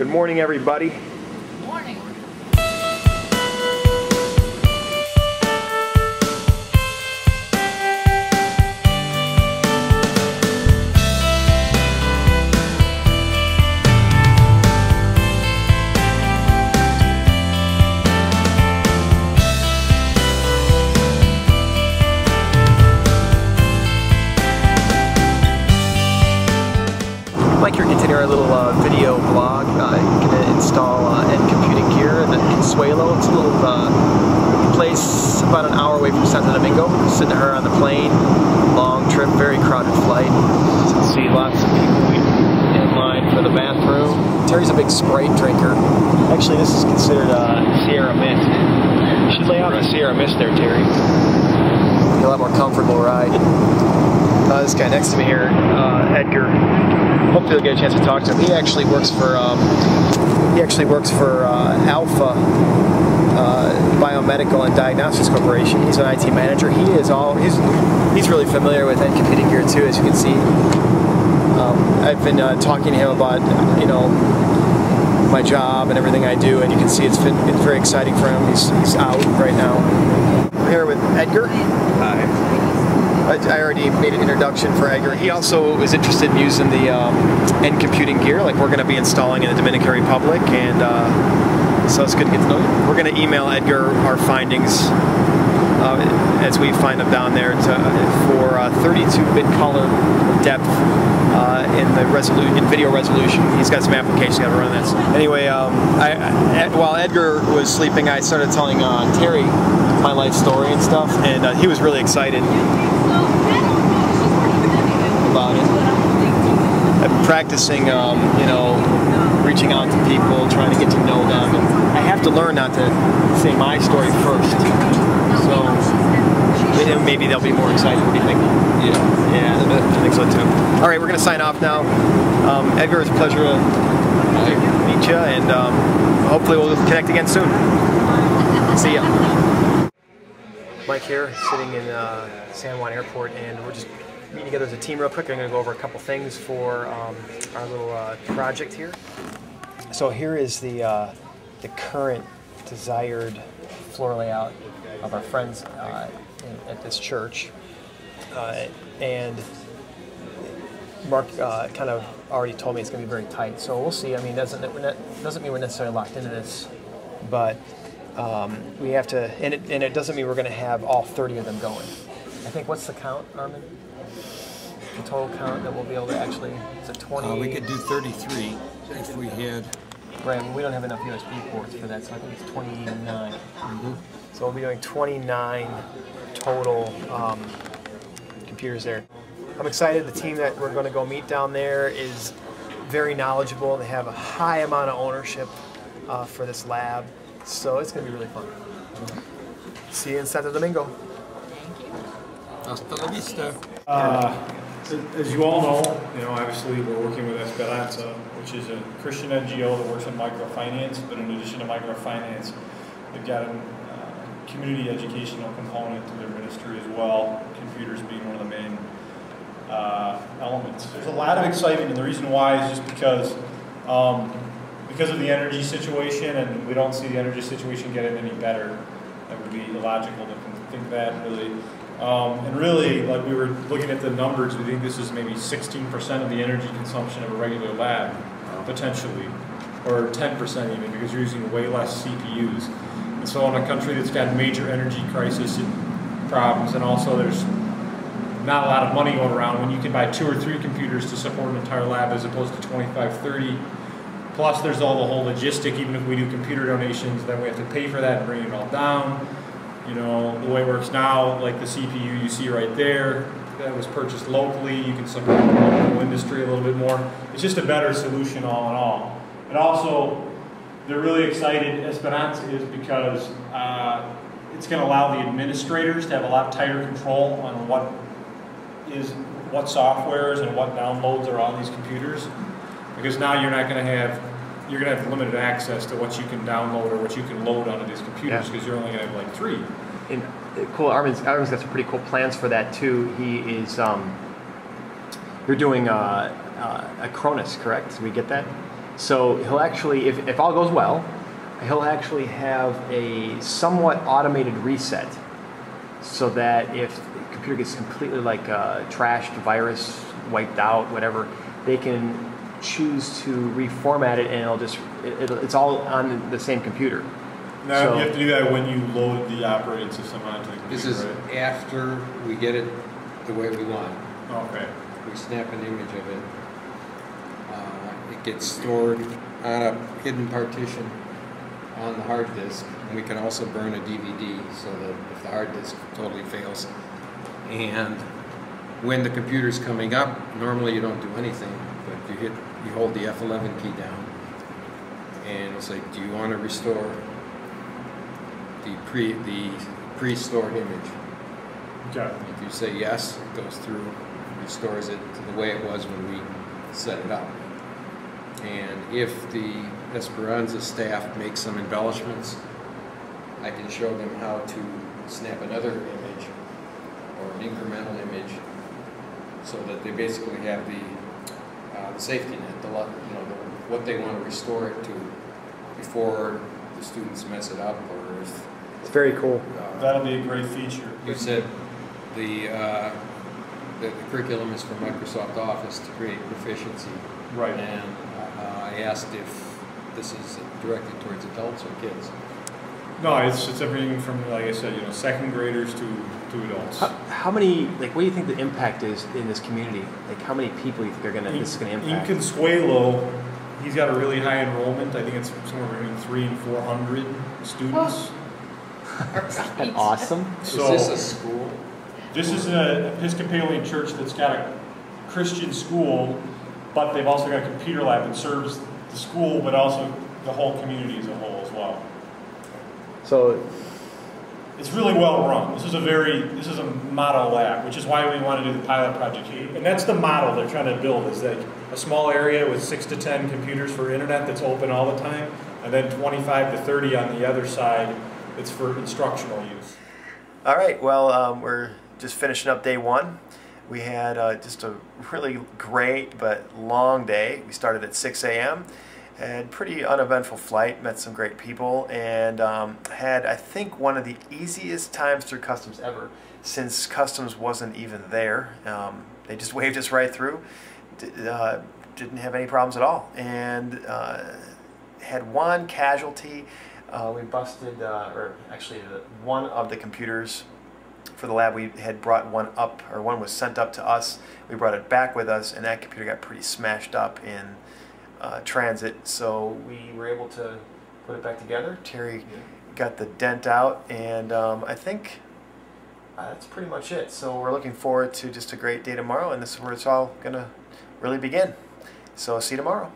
Good morning, everybody. Good morning. Mike here, continuing our little video blog. I'm going to install end computing gear in Consuelo. It's a little place about an hour away from Santo Domingo. Sitting her on the plane, long trip, very crowded flight. As you can see, lots of people in line for the bathroom. Terry's a big Sprite drinker. Actually, this is considered Sierra Mist. You should lay out the Sierra Mist there, Terry. Be a lot more comfortable ride. This guy next to me here, Edgar. Hopefully you'll get a chance to talk to him. He actually works for Alpha Biomedical and Diagnostics Corporation. He's an IT manager. He's really familiar with end computing gear too, as you can see. I've been talking to him about my job and everything I do, and you can see it's very exciting for him. He's out right now. I'm here with Edgar. Hi. I already made an introduction for Edgar. He also was interested in using the end computing gear, like we're going to be installing in the Dominican Republic, and so it's good to get to know you. We're going to email Edgar our findings as we find them down there for 32-bit color depth in video resolution. He's got some applications got to run that. So anyway, while Edgar was sleeping, I started telling Terry my life story and stuff, and he was really excited about it. I'm practicing, reaching out to people, trying to get to know them. And I have to learn not to say my story first. So maybe they'll be more excited. What do you think? Yeah, I think so too. All right, we're going to sign off now. Edgar, it's a pleasure to meet you, and hopefully we'll connect again soon. See ya. Mike here, sitting in San Juan Airport, and we're just meeting together as a team real quick. I'm going to go over a couple things for our little project here. So here is the current desired floor layout of our friends at this church, and Mark kind of already told me it's going to be very tight. So we'll see. I mean, doesn't mean we're necessarily locked into this, but we have to, and it doesn't mean we're going to have all 30 of them going. I think, what's the count, Armin? The total count that we'll be able to actually, is it 20? We could do 33 if we had. Right, I mean, we don't have enough USB ports for that, so I think it's 29. So we'll be doing 29 total computers there. I'm excited. The team that we're going to go meet down there is very knowledgeable. They have a high amount of ownership for this lab, so it's going to be really fun. See you in Santo Domingo. Thank you. Hasta la vista. As you all know, obviously we're working with Esperanza, which is a Christian NGO that works in microfinance, but in addition to microfinance, they've got a community educational component to their ministry as well, computers being one of the main elements. There's a lot of excitement, and the reason why is just because of the energy situation, and we don't see the energy situation getting any better. That would be illogical to think that, really. And really, like we were looking at the numbers, we think this is maybe 16% of the energy consumption of a regular lab, potentially, or 10% even, because you're using way less CPUs. And so in a country that's got major energy crisis and problems, and also there's not a lot of money going around, when you can buy 2 or 3 computers to support an entire lab as opposed to 25, 30, plus there's all the whole logistic. Even if we do computer donations, then we have to pay for that and bring it all down. The way it works now, like the CPU you see right there, that was purchased locally. You can support the local industry a little bit more. It's just a better solution all in all. And also, they're really excited, Esperanza is, because it's going to allow the administrators to have a lot tighter control on what softwares and what downloads are on these computers. Because now you're going to have limited access to what you can download or what you can load onto these computers, because you're only going to have like 3. And cool, Armin's got some pretty cool plans for that too. He is, you're doing a Cronus, correct? So we get that? So he'll actually, if all goes well, he'll actually have a somewhat automated reset, so that if the computer gets completely like trashed, virus wiped out, whatever, they can choose to reformat it, and it's all on the same computer. Now So- you have to do that when you load the operating system onto the computer, This is right? after we get it the way we want. Okay. We snap an image of it. It gets stored on a hidden partition on the hard disk, and we can also burn a DVD so that if the hard disk totally fails, and when the computer's coming up, normally you don't do anything, but you hold the F11 key down, and it'll say, do you want to restore the pre-stored image? Okay. If you say yes, it goes through, restores it to the way it was when we set it up. And if the Esperanza staff makes some embellishments, I can show them how to snap another image or an incremental image, so that they basically have the safety net, what they want to restore it to before the students mess it up, or if It's very cool. That'll be a great feature. you said the curriculum is for Microsoft Office to create proficiency. Right. And I asked if this is directed towards adults or kids. No, it's everything from, like I said, second graders to adults. How many, like, what do you think the impact is in this community? Like, how many people you think this is gonna In impact? Consuelo, he's got a really high enrollment. I think it's somewhere between 300 and 400 students. Isn't that awesome? So Is this a school? this is an Episcopalian church that's got a Christian school, but they've also got a computer lab that serves the school, but also the whole community as a whole as well. So, It's really well run. This is a model lab, which is why we want to do the pilot project. And that's the model they're trying to build, is like a small area with 6 to 10 computers for internet that's open all the time, and then 25 to 30 on the other side that's for instructional use. all right. Well, we're just finishing up day one. We had just a really great but long day. We started at 6 a.m. Had pretty uneventful flight, met some great people, and had, I think, one of the easiest times through customs ever, since customs wasn't even there. They just waved us right through. Didn't have any problems at all, and had one casualty. We busted, or actually one of the computers for the lab, we had brought one up, or one was sent up to us. We brought it back with us, and that computer got pretty smashed up in transit, so we were able to put it back together. Terry got the dent out, and I think that's pretty much it. So we're looking forward to just a great day tomorrow, and this is where it's all going to really begin. So see you tomorrow.